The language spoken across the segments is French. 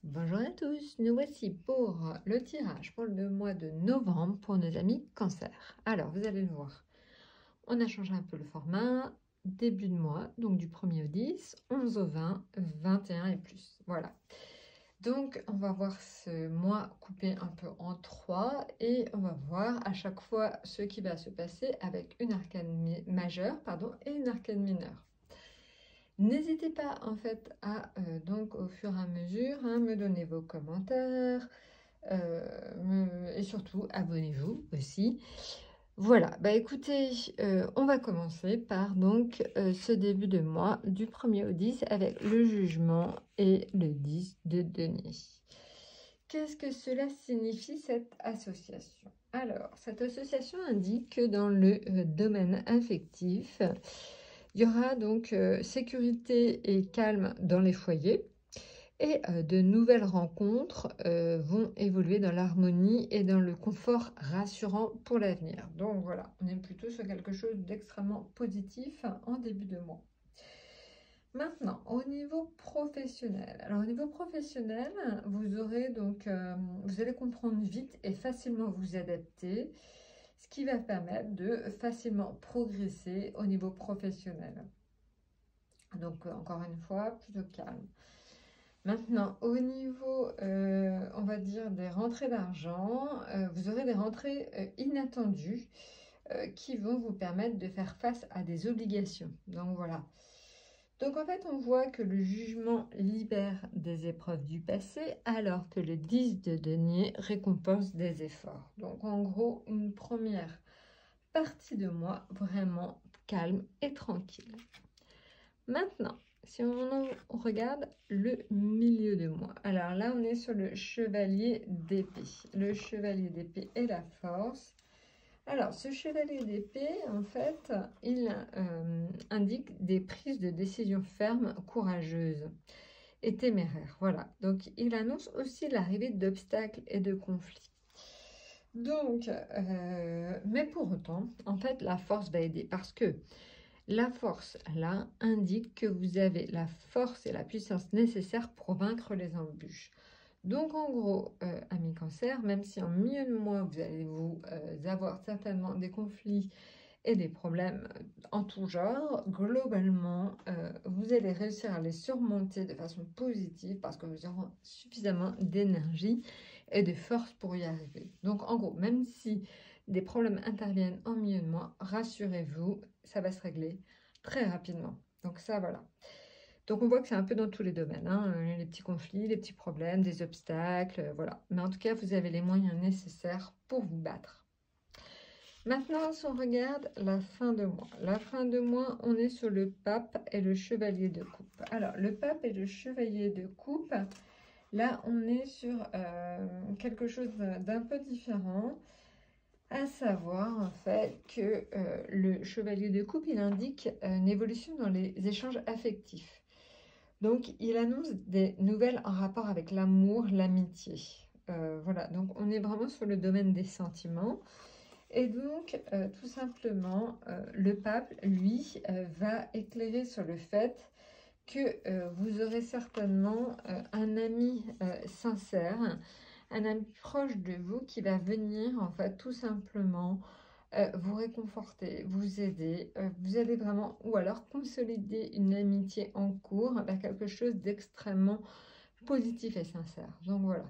Bonjour à tous, nous voici pour le tirage pour le mois de novembre pour nos amis Cancer. Alors, vous allez le voir, on a changé un peu le format, début de mois, donc du 1er au 10, 11 au 20, 21 et plus. Voilà. Donc, on va voir ce mois coupé un peu en 3 et on va voir à chaque fois ce qui va se passer avec une arcane majeure et une arcane mineure. N'hésitez pas en fait à donc au fur et à mesure me donner vos commentaires et surtout abonnez-vous aussi. Voilà, bah écoutez, on va commencer par donc ce début de mois du 1er au 10 avec le jugement et le 10 de denier. Qu'est-ce que cela signifie cette association? Alors, cette association indique que dans le domaine affectif, il y aura donc sécurité et calme dans les foyers et de nouvelles rencontres vont évoluer dans l'harmonie et dans le confort rassurant pour l'avenir. Donc voilà, on est plutôt sur quelque chose d'extrêmement positif en début de mois. Maintenant, au niveau professionnel. Alors, au niveau professionnel, vous aurez donc, vous allez comprendre vite et facilement vous adapter, ce qui va permettre de facilement progresser au niveau professionnel. Donc, encore une fois, plutôt calme. Maintenant, au niveau, on va dire, des rentrées d'argent, vous aurez des rentrées inattendues qui vont vous permettre de faire face à des obligations. Donc, voilà. Donc, en fait, on voit que le jugement libère des épreuves du passé, alors que le 10 de denier récompense des efforts. Donc, en gros, une première partie de mois vraiment calme et tranquille. Maintenant, si on regarde le milieu de mois, alors là, on est sur le chevalier d'épée. Le chevalier d'épée et la force. Alors, ce chevalier d'épée, en fait, il indique des prises de décision fermes, courageuses et téméraires. Voilà, donc il annonce aussi l'arrivée d'obstacles et de conflits. Donc, mais pour autant, en fait, la force va aider parce que la force, là, indique que vous avez la force et la puissance nécessaires pour vaincre les embûches. Donc, en gros, amis cancer, même si en milieu de mois, vous allez vous avoir certainement des conflits et des problèmes en tout genre, globalement, vous allez réussir à les surmonter de façon positive parce que vous aurez suffisamment d'énergie et de force pour y arriver. Donc, en gros, même si des problèmes interviennent en milieu de mois, rassurez-vous, ça va se régler très rapidement. Donc, ça, voilà. Donc, on voit que c'est un peu dans tous les domaines, les petits conflits, les petits problèmes, des obstacles, voilà. Mais en tout cas, vous avez les moyens nécessaires pour vous battre. Maintenant, si on regarde la fin de mois. La fin de mois, on est sur le pape et le chevalier de coupe. Alors, le pape et le chevalier de coupe, là, on est sur quelque chose d'un peu différent. À savoir, en fait, que le chevalier de coupe, il indique une évolution dans les échanges affectifs. Donc, il annonce des nouvelles en rapport avec l'amour, l'amitié. Voilà, donc on est vraiment sur le domaine des sentiments. Et donc, tout simplement, le pape, lui, va éclairer sur le fait que vous aurez certainement un ami sincère, un ami proche de vous qui va venir, en fait, tout simplement vous réconforter, vous aider. Vous allez vraiment, ou alors consolider une amitié en cours vers quelque chose d'extrêmement positif et sincère. Donc, voilà.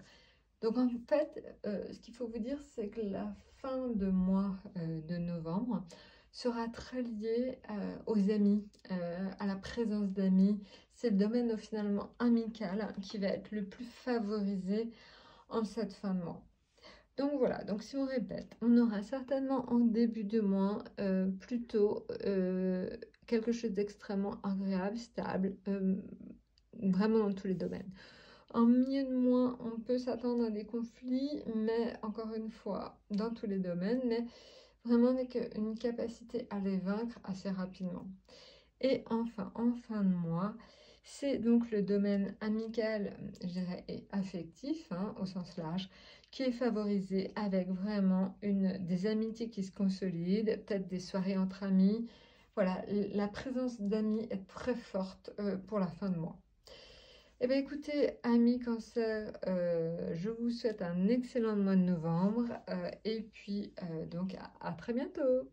Donc en fait, ce qu'il faut vous dire, c'est que la fin de mois de novembre sera très liée aux amis, à la présence d'amis. C'est le domaine finalement amical qui va être le plus favorisé en cette fin de mois. Donc voilà, donc si on répète, on aura certainement en début de mois plutôt quelque chose d'extrêmement agréable, stable, vraiment dans tous les domaines. En milieu de mois, on peut s'attendre à des conflits, mais encore une fois, dans tous les domaines, mais vraiment avec une capacité à les vaincre assez rapidement. Et enfin, en fin de mois, c'est donc le domaine amical, je dirais, et affectif, au sens large, qui est favorisé avec vraiment des amitiés qui se consolident, peut-être des soirées entre amis. Voilà, la présence d'amis est très forte pour la fin de mois. Eh bien écoutez, amis Cancer, je vous souhaite un excellent mois de novembre et puis donc à très bientôt.